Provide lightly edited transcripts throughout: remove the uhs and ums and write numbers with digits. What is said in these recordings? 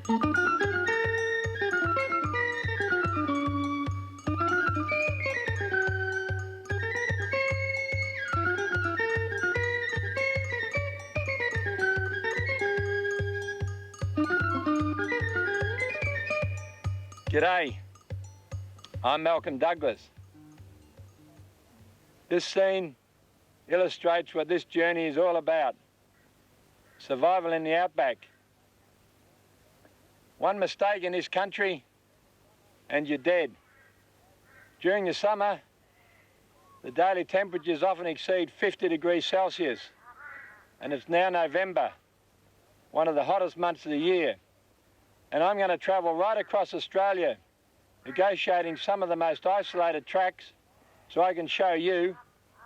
G'day, I'm Malcolm Douglas. This scene illustrates what this journey is all about. Survival in the outback. One mistake in this country and you're dead. During the summer, the daily temperatures often exceed 50 degrees Celsius, and it's now November, one of the hottest months of the year. And I'm going to travel right across Australia, negotiating some of the most isolated tracks so I can show you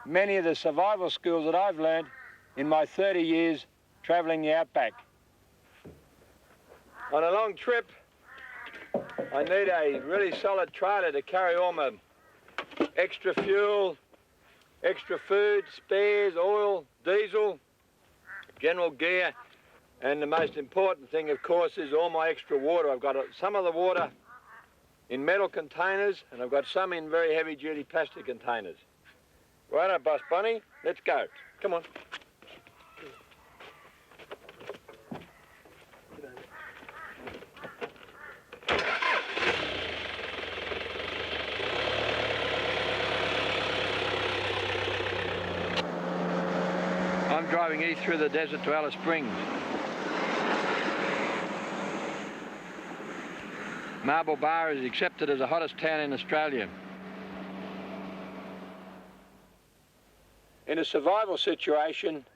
many of the survival skills that I've learned in my 30 years travelling the outback. On a long trip, I need a really solid trailer to carry all my extra fuel, extra food, spares, oil, diesel, general gear, and the most important thing, of course, is all my extra water. I've got some of the water in metal containers, and I've got some in very heavy-duty plastic containers. Righto, Boss Bonnie, let's go. Come on. I'm driving east through the desert to Alice Springs. Marble Bar is accepted as the hottest town in Australia. In a survival situation,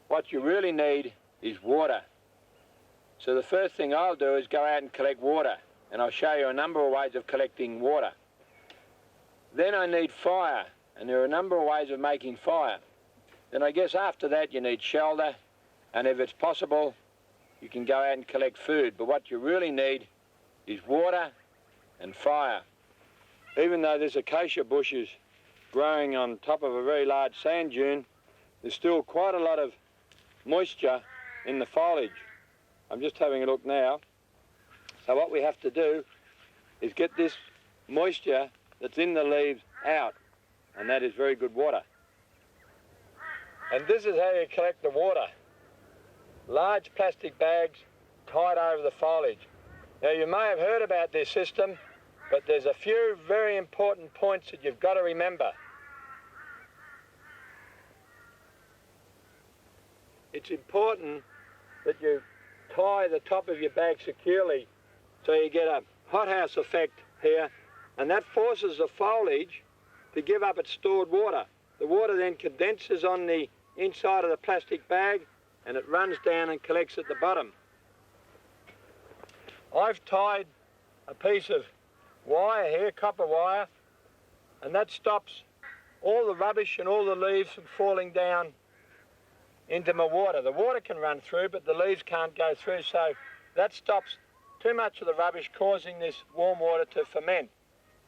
what you really need is water. So the first thing I'll do is go out and collect water, and I'll show you a number of ways of collecting water. Then I need fire, and there are a number of ways of making fire. Then I guess after that you need shelter, and if it's possible, you can go out and collect food. But what you really need is water and fire. Even though this acacia bush is growing on top of a very large sand dune, there's still quite a lot of moisture in the foliage. I'm just having a look now. So what we have to do is get this moisture that's in the leaves out, and that is very good water. And this is how you collect the water. Large plastic bags tied over the foliage. Now, you may have heard about this system, but there's a few very important points that you've got to remember. It's important that you tie the top of your bag securely so you get a hothouse effect here, and that forces the foliage to give up its stored water. The water then condenses on the inside of the plastic bag, and it runs down and collects at the bottom. I've tied a piece of wire here, copper wire, and that stops all the rubbish and all the leaves from falling down into my water. The water can run through, but the leaves can't go through, so that stops too much of the rubbish causing this warm water to ferment.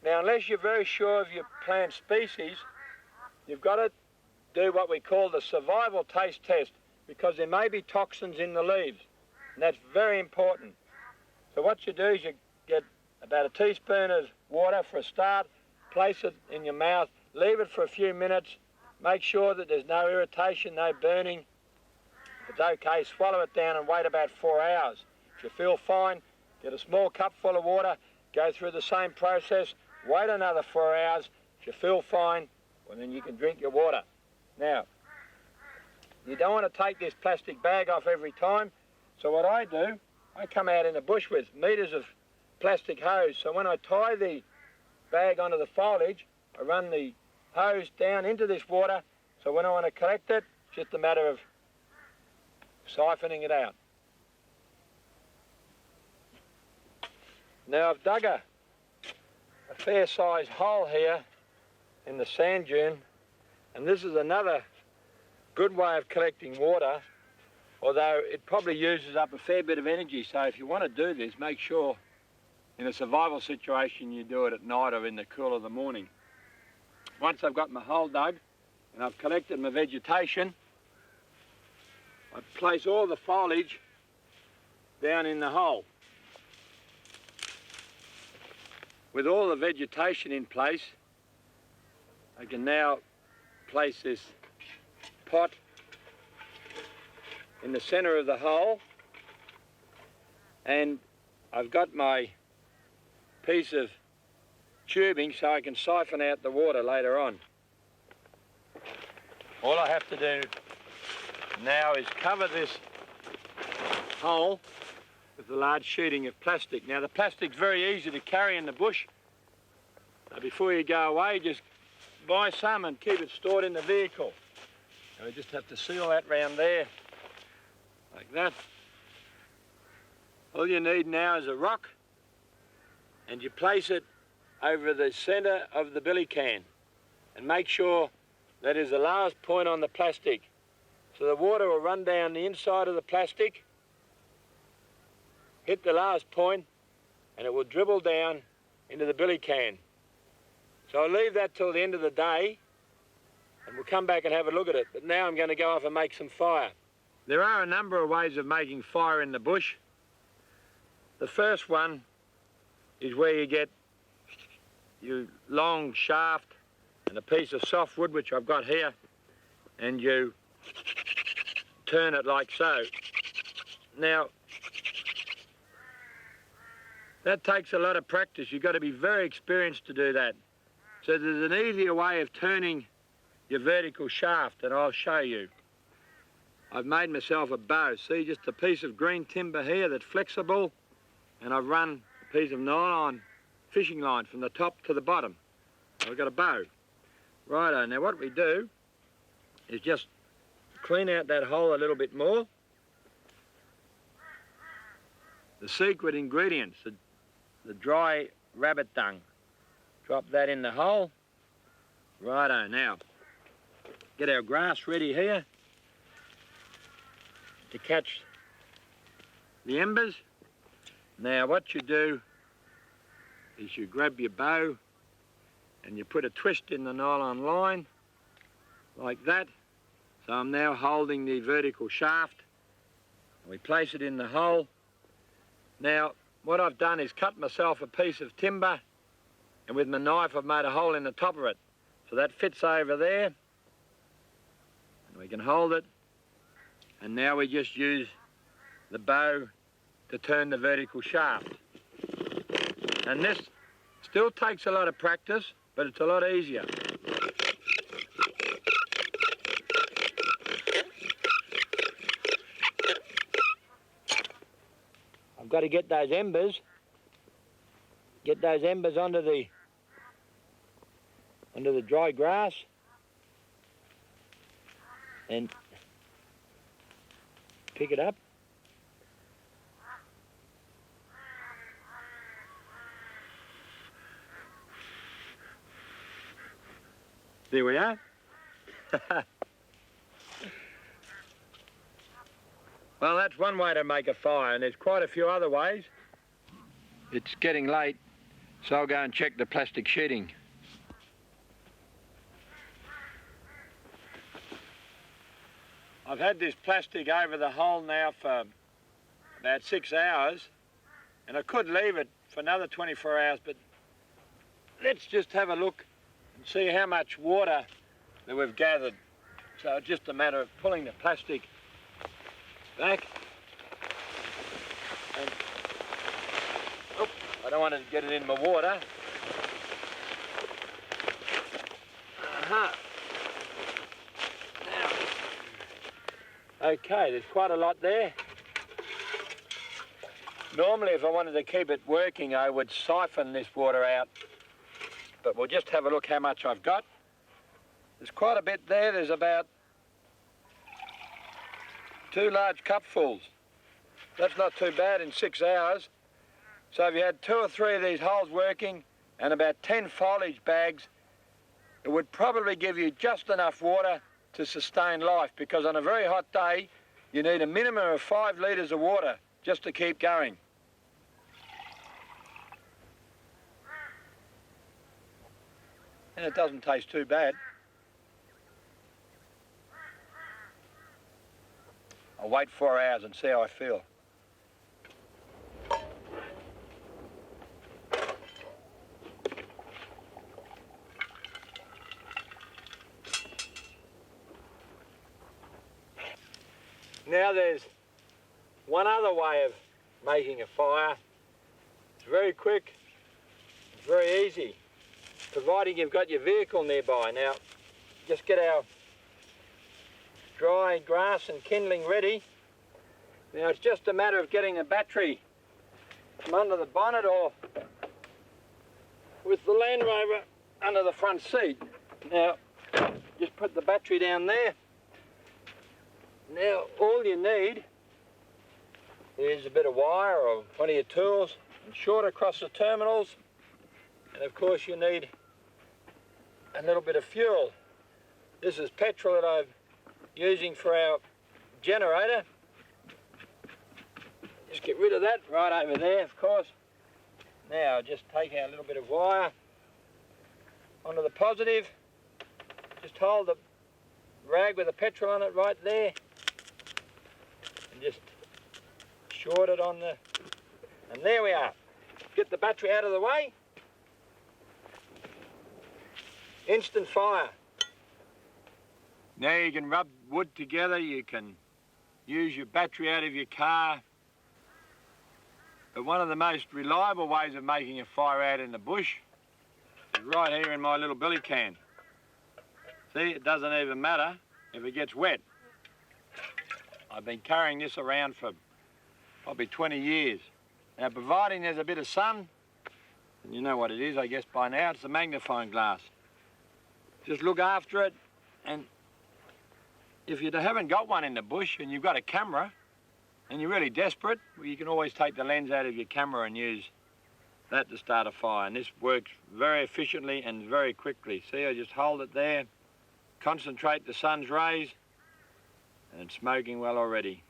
Now, unless you're very sure of your plant species, you've got to do what we call the survival taste test, because there may be toxins in the leaves, and that's very important. So what you do is you get about a teaspoon of water for a start, place it in your mouth, leave it for a few minutes, make sure that there's no irritation, no burning. If it's okay, swallow it down and wait about 4 hours. If you feel fine, get a small cup full of water, go through the same process, wait another 4 hours. If you feel fine, well, then you can drink your water. Now, you don't want to take this plastic bag off every time, so what I do, I come out in the bush with meters of plastic hose. So when I tie the bag onto the foliage, I run the hose down into this water, so when I want to collect it, it's just a matter of siphoning it out. Now I've dug a fair-sized hole here in the sand dune, and this is another good way of collecting water, although it probably uses up a fair bit of energy. So if you want to do this, make sure in a survival situation you do it at night or in the cool of the morning. Once I've got my hole dug and I've collected my vegetation, I place all the foliage down in the hole. with all the vegetation in place, I can now place this pot in the centre of the hole, and I've got my piece of tubing so I can siphon out the water later on. All I have to do now is cover this hole with a large sheeting of plastic. Now the plastic's very easy to carry in the bush. So before you go away, just buy some and keep it stored in the vehicle. And we just have to seal that round there, like that. All you need now is a rock, and you place it over the centre of the billy can, and make sure that is the last point on the plastic. So the water will run down the inside of the plastic, hit the last point, and it will dribble down into the billy can. So I'll leave that till the end of the day, and we'll come back and have a look at it. But now I'm going to go off and make some fire. There are a number of ways of making fire in the bush. The first one is where you get your long shaft and a piece of softwood, which I've got here, and you turn it like so. Now, that takes a lot of practice. You've got to be very experienced to do that. So there's an easier way of turning your vertical shaft, and I'll show you. I've made myself a bow. See, just a piece of green timber here that's flexible, and I've run a piece of nylon fishing line from the top to the bottom. I've got a bow. Righto, now what we do is just clean out that hole a little bit more. The secret ingredients, the dry rabbit dung. Drop that in the hole. Righto, now get our grass ready here to catch the embers. Now what you do is you grab your bow and you put a twist in the nylon line like that. So I'm now holding the vertical shaft, and we place it in the hole. Now what I've done is cut myself a piece of timber, and with my knife I've made a hole in the top of it. So that fits over there, and we can hold it, and now we just use the bow to turn the vertical shaft. And this still takes a lot of practice, but it's a lot easier. I've got to get those embers onto the dry grass, and pick it up. There we are. Well, that's one way to make a fire, and there's quite a few other ways. It's getting late, so I'll go and check the plastic sheeting. I've had this plastic over the hole now for about 6 hours, and I could leave it for another 24 hours, but let's just have a look and see how much water that we've gathered. So it's just a matter of pulling the plastic back, and I don't want to get it in my water. Now, okay, there's quite a lot there. Normally, if I wanted to keep it working, I would siphon this water out, but we'll just have a look how much I've got. There's quite a bit there. There's about 2 large cupfuls. That's not too bad in 6 hours. So if you had 2 or 3 of these holes working and about 10 foliage bags, it would probably give you just enough water to sustain life, because on a very hot day, you need a minimum of 5 litres of water just to keep going. And it doesn't taste too bad. I'll wait 4 hours and see how I feel. Now there's one other way of making a fire. It's very quick, it's very easy, providing you've got your vehicle nearby. Now, just get our dry grass and kindling ready. Now it's just a matter of getting the battery from under the bonnet or with the Land Rover under the front seat. Now, just put the battery down there. Now, all you need is a bit of wire or plenty of tools and short across the terminals. And of course you need a little bit of fuel. This is petrol that I'm using for our generator. Just get rid of that right over there, of course. Now just take our little bit of wire onto the positive. Just hold the rag with the petrol on it right there and just short it on the, and there we are. Get the battery out of the way. Instant fire. Now you can rub wood together, you can use your battery out of your car. But one of the most reliable ways of making a fire out in the bush is right here in my little billy can. See, it doesn't even matter if it gets wet. I've been carrying this around for probably 20 years. Now, providing there's a bit of sun, and you know what it is, I guess, by now, it's a magnifying glass. Just look after it, and if you haven't got one in the bush and you've got a camera and you're really desperate, well, you can always take the lens out of your camera and use that to start a fire. And this works very efficiently and very quickly. See, I just hold it there, concentrate the sun's rays, and it's smoking well already.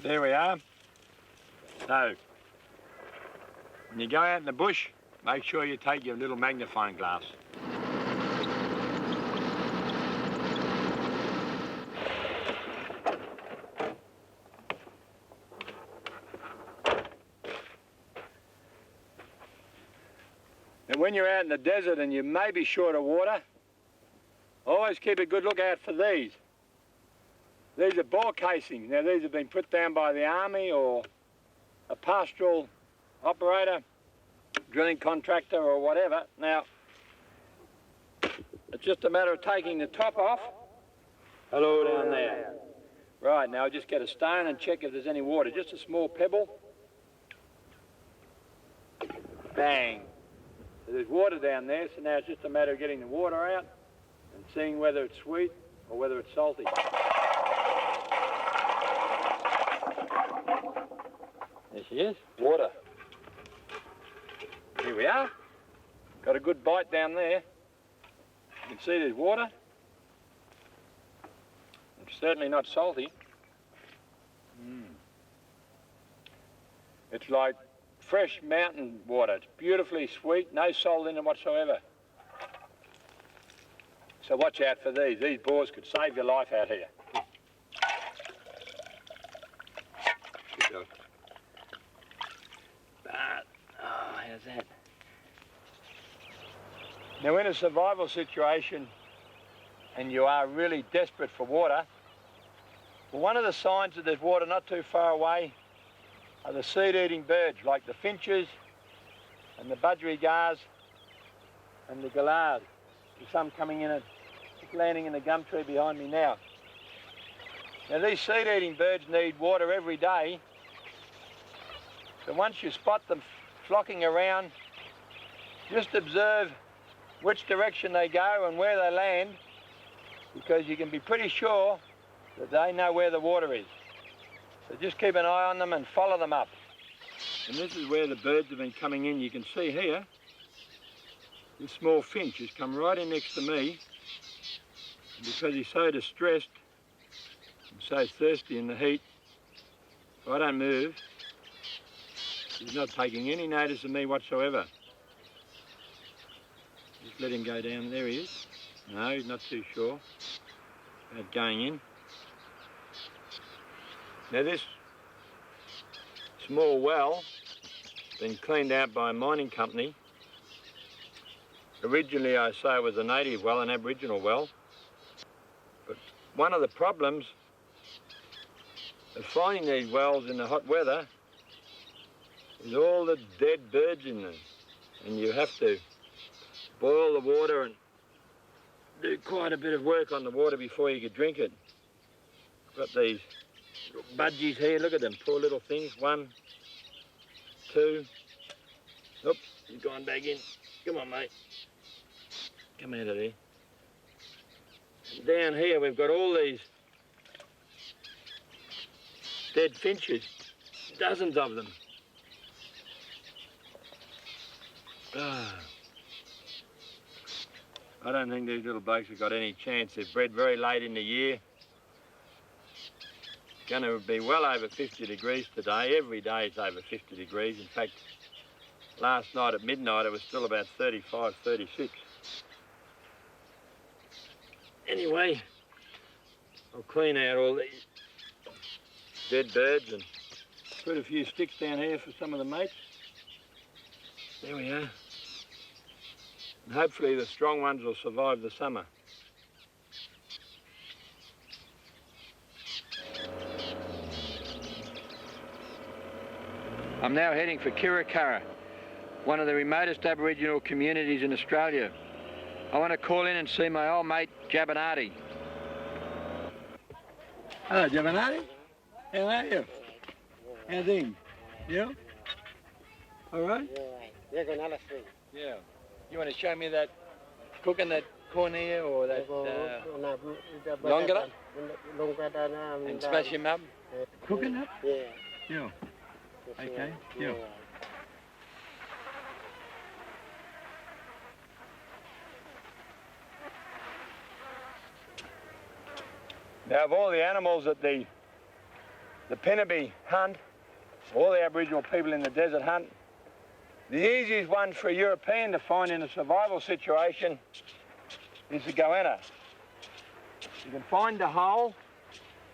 There we are. So, when you go out in the bush, make sure you take your little magnifying glass. And when you're out in the desert and you may be short of water, always keep a good lookout for these. These are bore casings. Now these have been put down by the army or a pastoral operator, drilling contractor or whatever. Now, it's just a matter of taking the top off. Hello down there. Right, now just get a stone and check if there's any water. Just a small pebble. Bang. So there's water down there, so now it's just a matter of getting the water out and seeing whether it's sweet or whether it's salty. There she is, water. Here we are. Got a good bite down there. You can see there's water. It's certainly not salty. It's like fresh mountain water. It's beautifully sweet, no salt in it whatsoever. So watch out for these. These boars could save your life out here. Good dog. How's that? Now in a survival situation and you are really desperate for water, well, one of the signs that there's water not too far away are the seed-eating birds like the finches and the budgerigars and the gallards. There's some coming in and just landing in the gum tree behind me now. Now these seed-eating birds need water every day, so once you spot them flocking around, just observe which direction they go and where they land, because you can be pretty sure that they know where the water is. So just keep an eye on them and follow them up. And this is where the birds have been coming in. You can see here, this small finch has come right in next to me, and because he's so distressed and so thirsty in the heat, if I don't move, he's not taking any notice of me whatsoever. Just let him go down. There he is. No, he's not too sure about going in. Now this small well has been cleaned out by a mining company. Originally, I say it was a native well, an Aboriginal well. But one of the problems of finding these wells in the hot weather is all the dead birds in them. And you have to boil the water and do quite a bit of work on the water before you could drink it. Got these little budgies here, look at them, poor little things. 1, 2, oops, he's gone back in. Come on, mate. Come out of there. And down here we've got all these dead finches, dozens of them. I don't think these little blokes have got any chance. They've bred very late in the year. It's going to be well over 50 degrees today. Every day it's over 50 degrees. In fact, last night at midnight it was still about 35, 36. Anyway, I'll clean out all these dead birds and put a few sticks down here for some of the mates. There we are. And hopefully the strong ones will survive the summer. I'm now heading for Kirakara, one of the remotest Aboriginal communities in Australia. I want to call in and see my old mate, Jabanati. Hello, Jabanati. How are you? How things? Yeah? All right? Yeah. You want to show me that, cooking that corn here or that longara? And smash him up? Cooking up? Yeah. Yeah. Okay, yeah. Now, of all the animals that the Penabe hunt, all the Aboriginal people in the desert hunt, the easiest one for a European to find in a survival situation is the goanna. You can find the hole,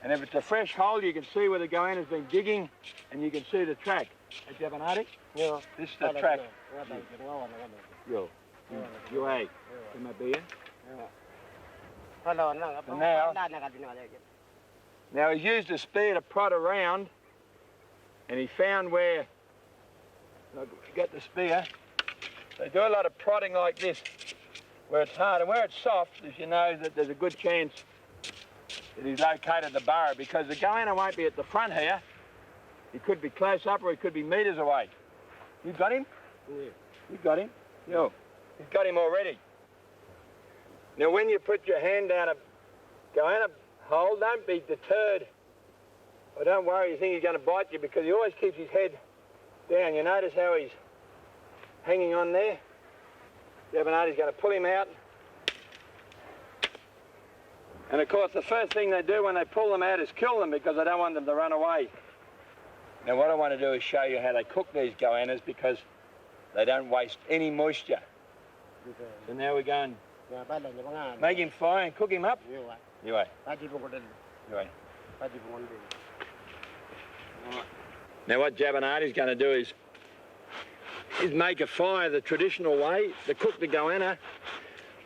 and if it's a fresh hole, you can see where the goanna's been digging, and you can see the track. Hey, Jabanati? Yeah. This is the track. Yo. You hey. Come up here. Now he's used a spear to prod around, and he found where, got the spear, they do a lot of prodding like this, where it's hard, and where it's soft, as you know, that there's a good chance that he's located the burrow, because the goanna won't be at the front here. He could be close up, or he could be metres away. You got him? Yeah. You got him? Yo. You've got him already. Now, when you put your hand down a goanna hole, don't be deterred. Or don't worry, you think he's going to bite you, because he always keeps his head down. You notice how he's hanging on there? Jabanati's going to pull him out. And of course, the first thing they do when they pull them out is kill them, because they don't want them to run away. Now, what I want to do is show you how they cook these goannas, because they don't waste any moisture. So now we're going make him fry and cook him up. You wait. Now what Jabanati's going to do is make a fire the traditional way to cook the goanna.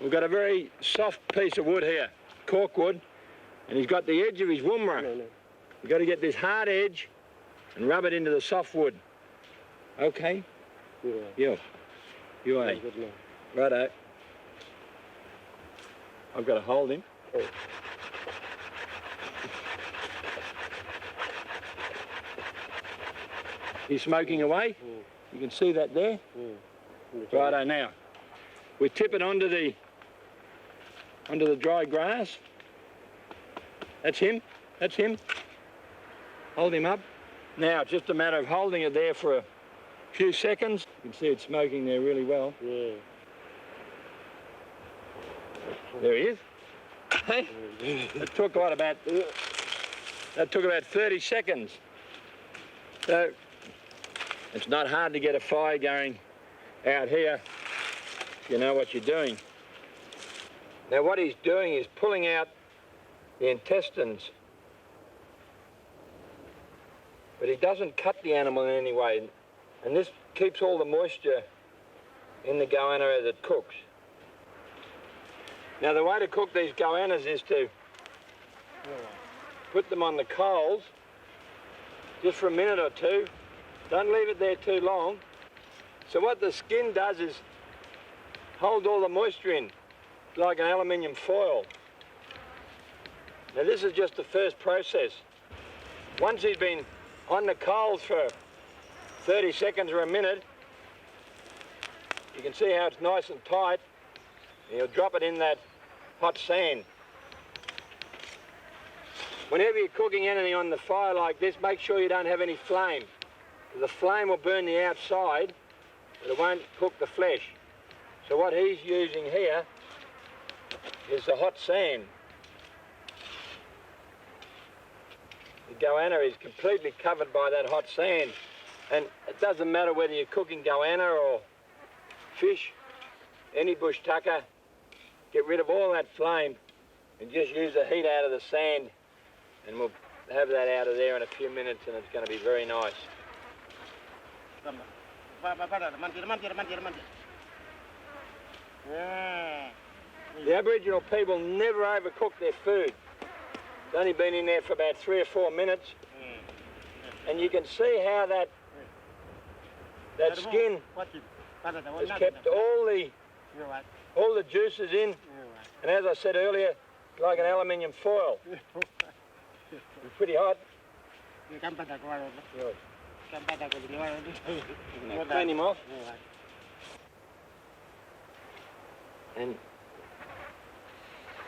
We've got a very soft piece of wood here, cork wood, and he's got the edge of his woomera. You've got to get this hard edge and rub it into the soft wood. Okay? Yeah. You ain't. Righto. I've got to hold him. He's smoking away. You can see that there. Righto, now we tip it onto the dry grass. That's him. That's him. Hold him up. Now it's just a matter of holding it there for a few seconds. You can see it smoking there really well. Yeah. There he is. Hey, that took about 30 seconds. So it's not hard to get a fire going out here if you know what you're doing. Now what he's doing is pulling out the intestines, but he doesn't cut the animal in any way, and this keeps all the moisture in the goanna as it cooks. Now the way to cook these goannas is to put them on the coals just for a minute or two. Don't leave it there too long. So what the skin does is hold all the moisture in, like an aluminium foil. Now this is just the first process. Once he's been on the coals for 30 seconds or a minute, you can see how it's nice and tight, and you'll drop it in that hot sand. Whenever you're cooking anything on the fire like this, make sure you don't have any flame. The flame will burn the outside, but it won't cook the flesh. So what he's using here is the hot sand. The goanna is completely covered by that hot sand, and it doesn't matter whether you're cooking goanna or fish, any bush tucker. Get rid of all that flame and just use the heat out of the sand, and we'll have that out of there in a few minutes, and it's going to be very nice. The Aboriginal people never overcook their food. It's only been in there for about 3 or 4 minutes, and you can see how that skin has kept all the juices in, and as I said earlier, it's like an aluminium foil. It's pretty hot. Clean him off. And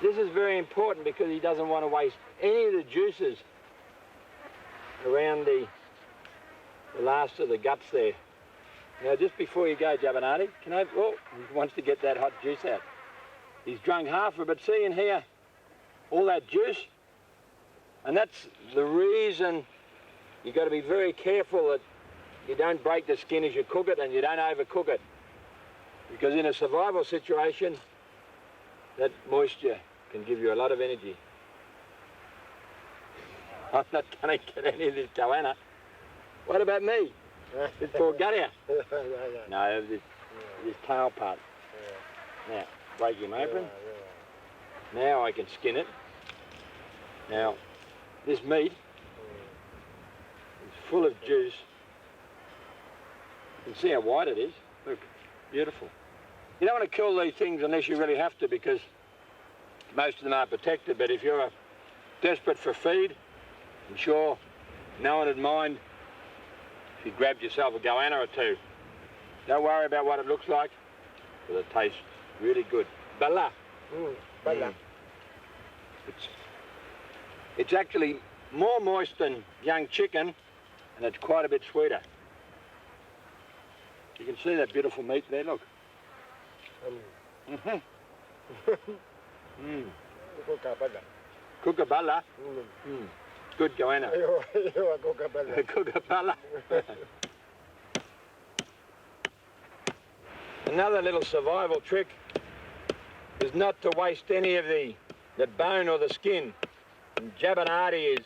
this is very important because he doesn't want to waste any of the juices around the last of the guts there. Now, just before you go, Jabanati, oh, he wants to get that hot juice out. He's drunk half of it, see in here, all that juice? And that's the reason you've got to be very careful that you don't break the skin as you cook it and you don't overcook it. Because in a survival situation, that moisture can give you a lot of energy. I'm not going to get any of this goanna. What about me? This poor gut out. No, this tail part. Now, break him open. Now I can skin it. Now, this meat is full of juice. You can see how white it is. Look, beautiful. You don't want to kill these things unless you really have to, because most of them are protected, but if you're desperate for feed, I'm sure no one would mind if you grabbed yourself a goanna or two. Don't worry about what it looks like, because it tastes really good. Bala. Bala. It's actually more moist than young chicken, and it's quite a bit sweeter. You can see that beautiful meat there, look. Kookaburra. Good goanna. Kookaburra. Another little survival trick is not to waste any of the bone or the skin. And Jabanati is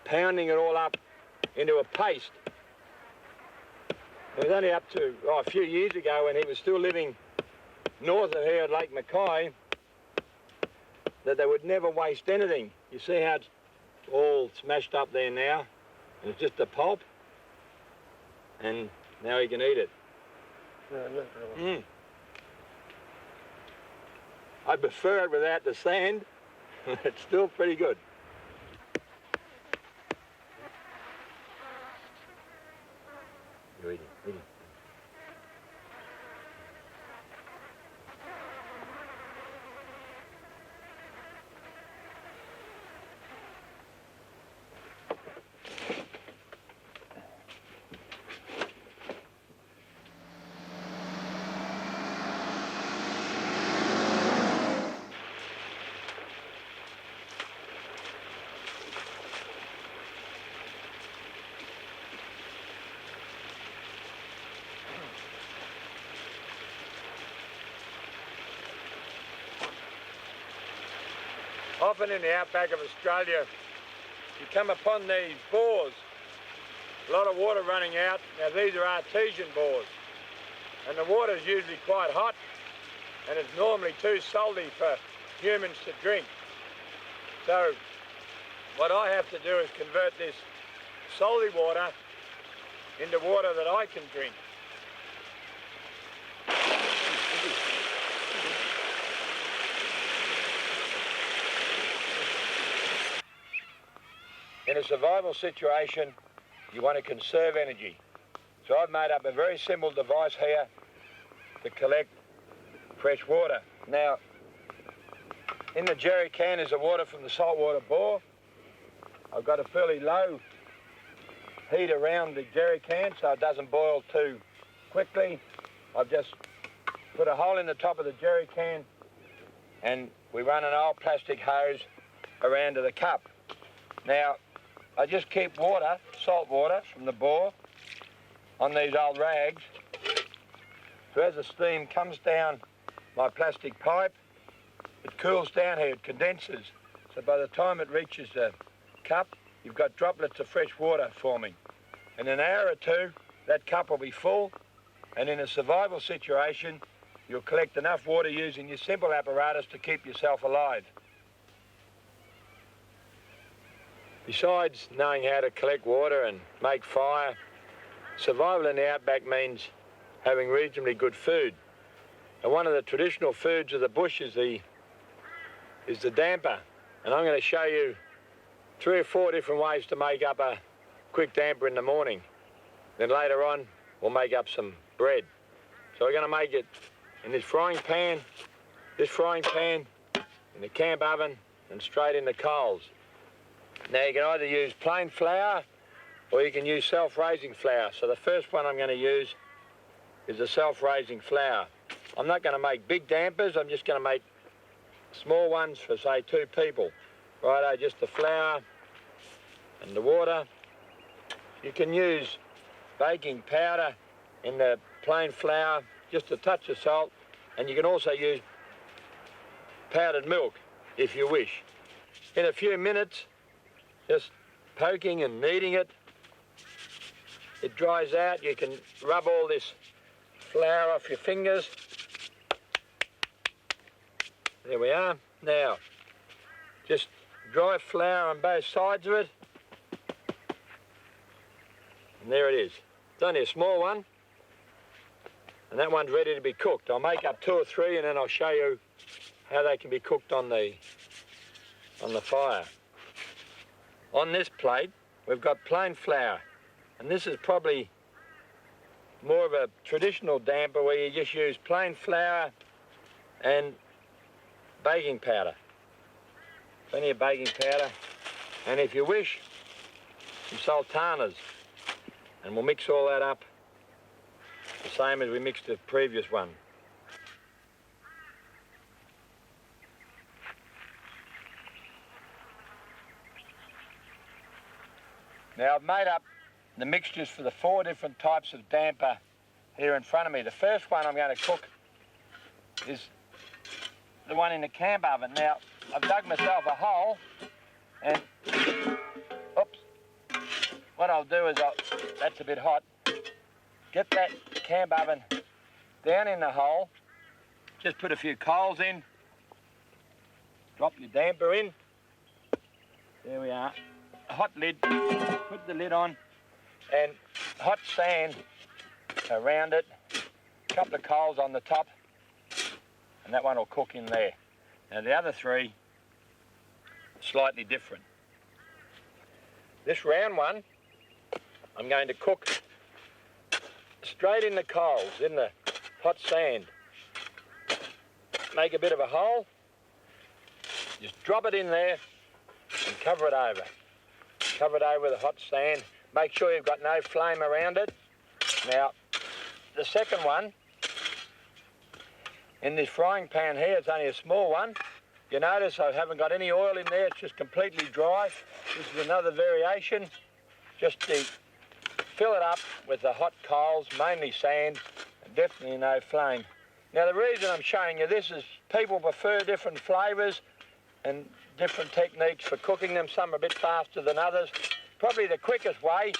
pounding it all up into a paste. It was only up to a few years ago, when he was still living north of here at Lake Mackay, that they would never waste anything. You see how it's all smashed up there now, and it's just a pulp, and now he can eat it. I prefer it without the sand. It's still pretty good. You're eating. Often in the outback of Australia, you come upon these bores, a lot of water running out. Now these are artesian bores, and the water is usually quite hot, and it's normally too salty for humans to drink. So what I have to do is convert this salty water into water that I can drink. In a survival situation, you want to conserve energy. So I've made up a very simple device here to collect fresh water. Now, in the jerry can is the water from the saltwater bore. I've got a fairly low heat around the jerry can so it doesn't boil too quickly. I've just put a hole in the top of the jerry can and we run an old plastic hose around to the cup. Now, I just keep water, salt water from the bore on these old rags. So as the steam comes down my plastic pipe, it cools down here, it condenses. So by the time it reaches the cup, you've got droplets of fresh water forming. In an hour or two, that cup will be full, and in a survival situation, you'll collect enough water using your simple apparatus to keep yourself alive. Besides knowing how to collect water and make fire, survival in the outback means having reasonably good food. And one of the traditional foods of the bush is the damper. And I'm going to show you 3 or 4 different ways to make up a quick damper in the morning. Then later on, we'll make up some bread. So we're going to make it in this frying pan, in the camp oven, and straight in the coals. Now you can either use plain flour or you can use self-raising flour. So the first one I'm going to use is the self-raising flour. I'm not going to make big dampers, I'm just going to make small ones for say 2 people. Righto, just the flour and the water. You can use baking powder in the plain flour, just a touch of salt, and you can also use powdered milk if you wish. In a few minutes, just poking and kneading it, it dries out. You can rub all this flour off your fingers. There we are. Now, just dry flour on both sides of it. And there it is. It's only a small one. And that one's ready to be cooked. I'll make up 2 or 3 and then I'll show you how they can be cooked on the fire. On this plate, we've got plain flour. And this is probably more of a traditional damper where you just use plain flour and baking powder. Plenty of baking powder. And if you wish, some sultanas. And we'll mix all that up the same as we mixed the previous one. Now I've made up the mixtures for the 4 different types of damper here in front of me. The first one I'm going to cook is the one in the camp oven. Now I've dug myself a hole and, oops, what I'll do is that's a bit hot, get that camp oven down in the hole, just put a few coals in, drop your damper in, there we are, a hot lid, put the lid on, and hot sand around it, a couple of coals on the top, and that one will cook in there. Now the other 3, slightly different. This round one, I'm going to cook straight in the coals, in the hot sand. Make a bit of a hole, just drop it in there and cover it over. Cover it over with the hot sand. Make sure you've got no flame around it. Now, the second one, in this frying pan here, it's only a small one. You notice I haven't got any oil in there, it's just completely dry. This is another variation, just to fill it up with the hot coals, mainly sand, and definitely no flame. Now the reason I'm showing you this is people prefer different flavours, and different techniques for cooking them. Some are a bit faster than others. Probably the quickest way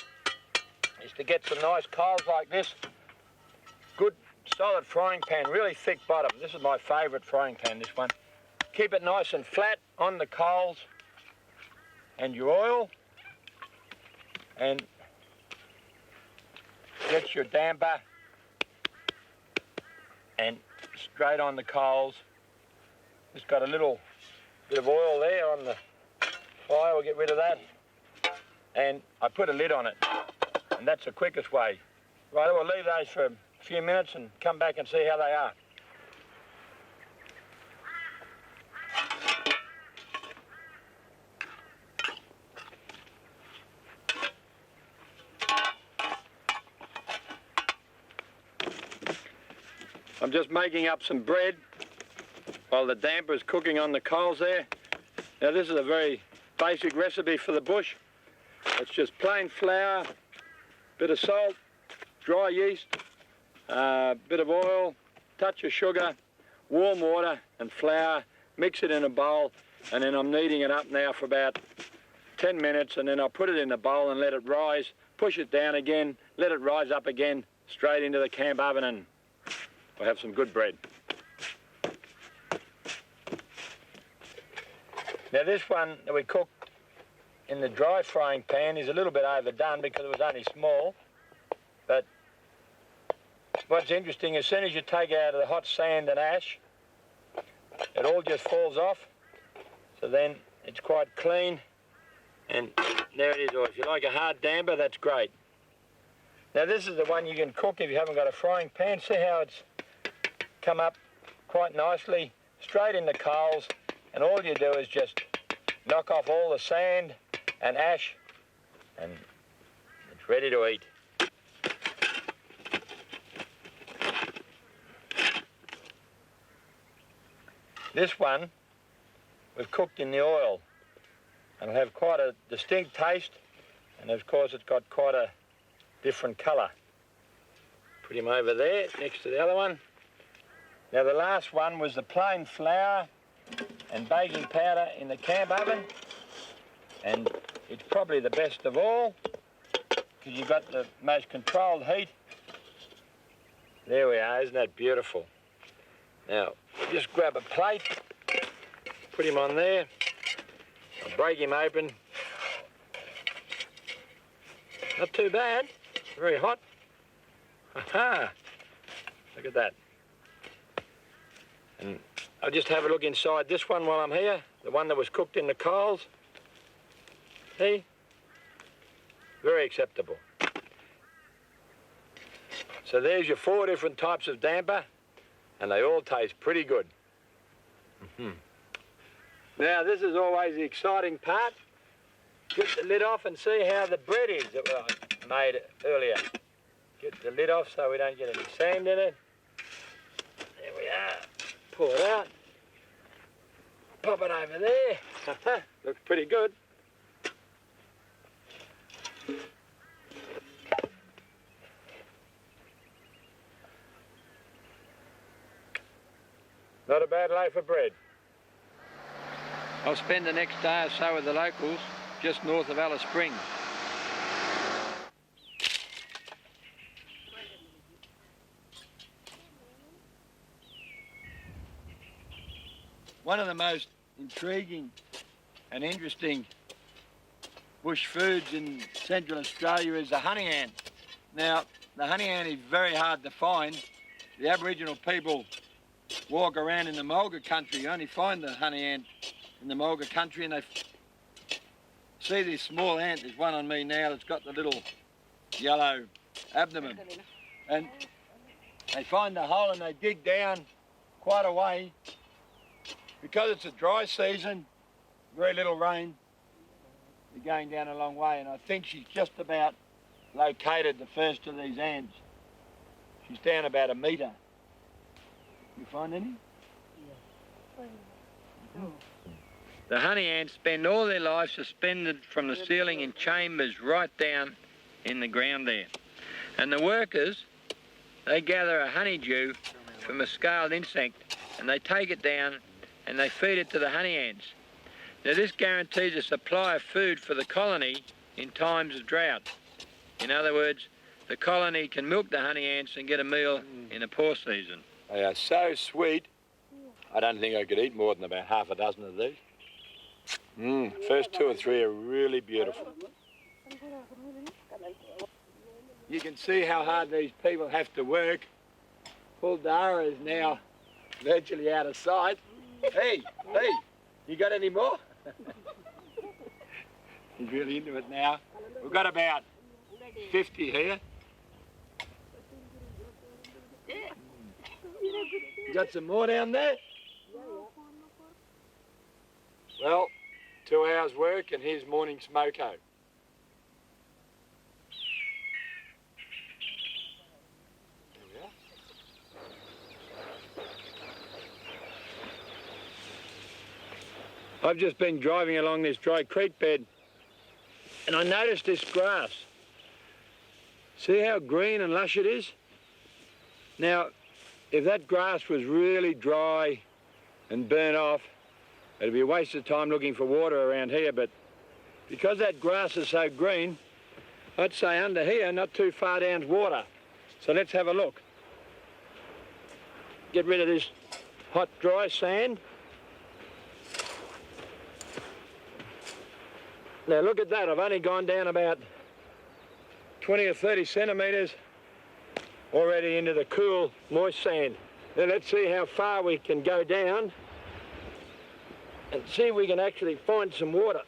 is to get some nice coals like this. Good solid frying pan, really thick bottom. This is my favourite frying pan, this one. Keep it nice and flat on the coals and your oil, and get your damper and straight on the coals. It's got a little bit of oil there on the fire. We'll get rid of that. And I put a lid on it, and that's the quickest way. Right, we'll leave those for a few minutes and come back and see how they are. I'm just making up some bread while the damper is cooking on the coals there. Now this is a very basic recipe for the bush. It's just plain flour, bit of salt, dry yeast, bit of oil, touch of sugar, warm water and flour. Mix it in a bowl, and then I'm kneading it up now for about 10 minutes, and then I'll put it in the bowl and let it rise, push it down again, let it rise up again, straight into the camp oven, and we'll have some good bread. Now this one that we cooked in the dry frying pan is a little bit overdone because it was only small, but what's interesting, as soon as you take it out of the hot sand and ash, it all just falls off, so then it's quite clean, and there it is. Or if you like a hard damper, that's great. Now this is the one you can cook if you haven't got a frying pan. See how it's come up quite nicely, straight in the coals, and all you do is just knock off all the sand and ash, and it's ready to eat. This one was cooked in the oil, and it'll have quite a distinct taste, and of course it's got quite a different colour. Put him over there next to the other one. Now the last one was the plain flour and baking powder in the camp oven, and it's probably the best of all because you've got the most controlled heat. There we are, isn't that beautiful? Now just grab a plate, put him on there, I'll break him open. Not too bad, very hot. Aha! Look at that. And I'll just have a look inside this one while I'm here, the one that was cooked in the coals. See? Very acceptable. So there's your 4 different types of damper, and they all taste pretty good. Now this is always the exciting part. Get the lid off and see how the bread is that I made earlier. Get the lid off so we don't get any sand in it. There we are. Pull it out. Pop it over there. Looks pretty good. Not a bad loaf of bread. I'll spend the next day or so with the locals just north of Alice Springs. One of the most intriguing and interesting bush foods in Central Australia is the honey ant. Now, the honey ant is very hard to find. The Aboriginal people walk around in the mulga country. You only find the honey ant in the mulga country, and they see this small ant. There's one on me now that's got the little yellow abdomen. And they find the hole and they dig down quite a way. Because it's a dry season, very little rain, they're going down a long way, and I think she's just about located the first of these ants. She's down about 1 metre. You find any? Yeah. The honey ants spend all their life suspended from the ceiling in chambers right down in the ground there. And the workers, they gather a honeydew from a scaled insect, and they take it down and they feed it to the honey ants. Now this guarantees a supply of food for the colony in times of drought. In other words, the colony can milk the honey ants and get a meal in a poor season. They are so sweet, I don't think I could eat more than about half a dozen of these. First 2 or 3 are really beautiful. You can see how hard these people have to work. Poor Dara is now virtually out of sight. Hey, you got any more? He's really into it now. We've got about 50 here. You got some more down there? Well, 2 hours work and here's morning smoko. I've just been driving along this dry creek bed and I noticed this grass. See how green and lush it is? Now, if that grass was really dry and burnt off, it'd be a waste of time looking for water around here, but because that grass is so green, I'd say under here, not too far down's water. So let's have a look. Get rid of this hot, dry sand. Now look at that, I've only gone down about 20 or 30 centimetres already into the cool, moist sand. Now let's see how far we can go down and see if we can actually find some water.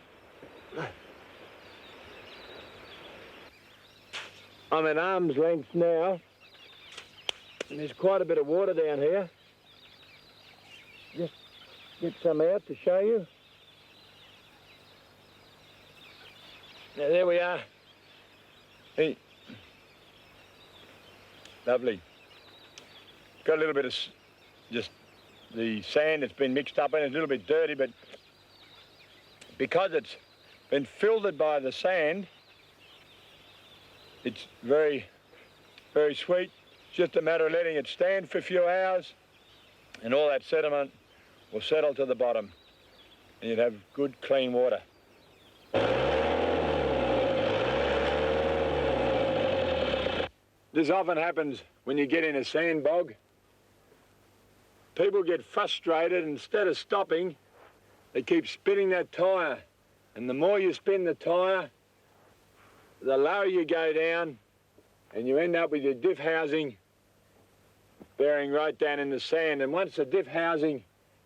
I'm at arm's length now, and there's quite a bit of water down here. Just get some out to show you. Now there we are. Hey. Lovely. Got a little bit of just the sand that's been mixed up in it, a little bit dirty, but because it's been filtered by the sand, it's very, very sweet. It's just a matter of letting it stand for a few hours and all that sediment will settle to the bottom and you'd have good, clean water. This often happens when you get in a sand bog. People get frustrated, instead of stopping, they keep spinning that tyre. And the more you spin the tyre, the lower you go down, and you end up with your diff housing bearing right down in the sand. And once the diff housing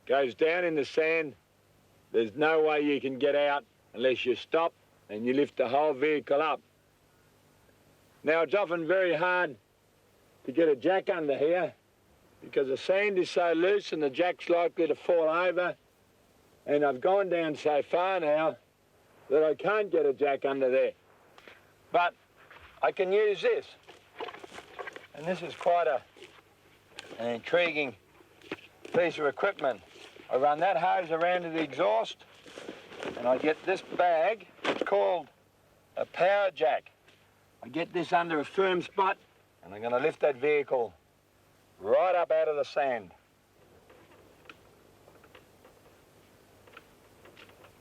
goes down in the sand, there's no way you can get out unless you stop and you lift the whole vehicle up. Now, it's often very hard to get a jack under here because the sand is so loose and the jack's likely to fall over. And I've gone down so far now that I can't get a jack under there. But I can use this. And this is quite an intriguing piece of equipment. I run that hose around to the exhaust and I get this bag. It's called a power jack. I get this under a firm spot and I'm going to lift that vehicle right up out of the sand.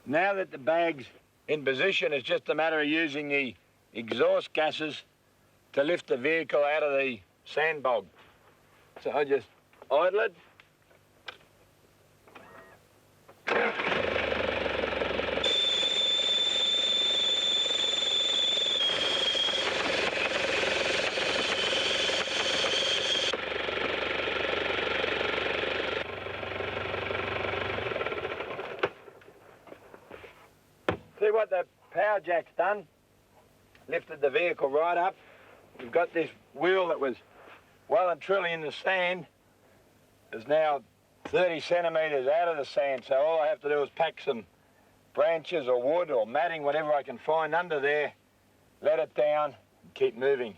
Now that the bag's in position, it's just a matter of using the exhaust gases to lift the vehicle out of the sand bog. So I just idle it. See what the power jack's done? Lifted the vehicle right up. We've got this wheel that was well and truly in the sand. Is now 30 centimetres out of the sand, so all I have to do is pack some branches or wood or matting, whatever I can find under there, let it down and keep moving.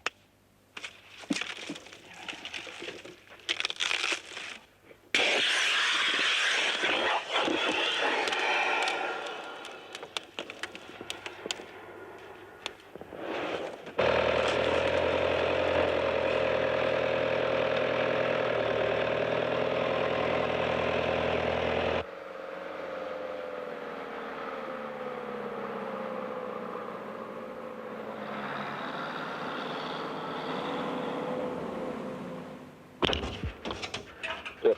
Good.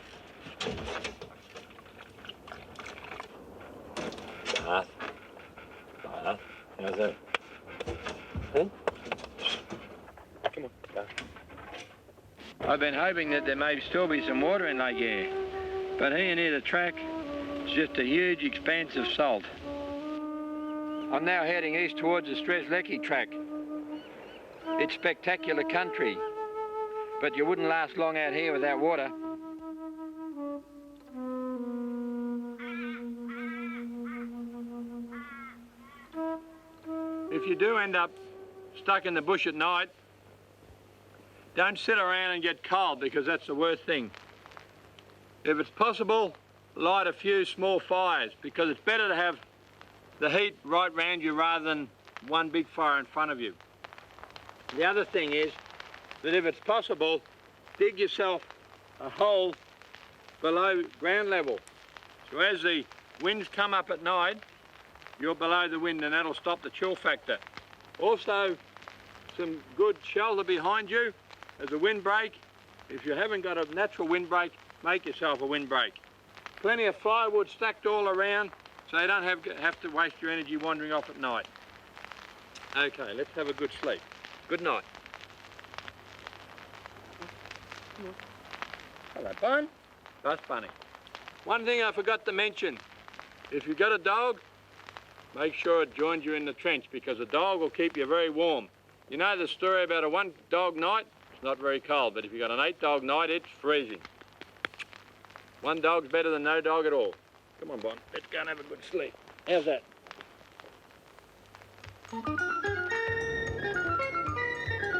Bath. Bath. How's that? Huh? Come on. Bath. I've been hoping that there may still be some water in Lake Eyre, but here near the track, it's just a huge expanse of salt. I'm now heading east towards the Strzelecki track. It's spectacular country, but you wouldn't last long out here without water. If you do end up stuck in the bush at night, don't sit around and get cold, because that's the worst thing. If it's possible, light a few small fires, because it's better to have the heat right round you rather than one big fire in front of you. The other thing is that if it's possible, dig yourself a hole below ground level. So as the winds come up at night, you're below the wind, and that'll stop the chill factor. Also, some good shelter behind you as a windbreak. If you haven't got a natural windbreak, make yourself a windbreak. Plenty of firewood stacked all around, so you don't have to waste your energy wandering off at night. Okay, let's have a good sleep. Good night. Hello, Bun. That's funny. One thing I forgot to mention, if you've got a dog, make sure it joins you in the trench, because a dog will keep you very warm. You know the story about a 1-dog night? It's not very cold, but if you've got an 8-dog night, it's freezing. 1 dog's better than no dog at all. Come on, Bon, let's go and have a good sleep. How's that?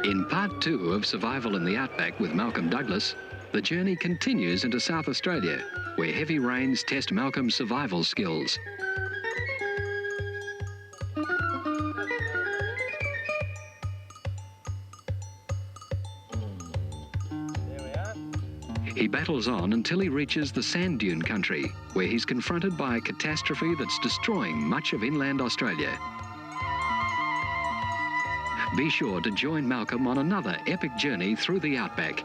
In part 2 of Survival in the Outback with Malcolm Douglas, the journey continues into South Australia, where heavy rains test Malcolm's survival skills. He battles on until he reaches the sand dune country, where he's confronted by a catastrophe that's destroying much of inland Australia. Be sure to join Malcolm on another epic journey through the Outback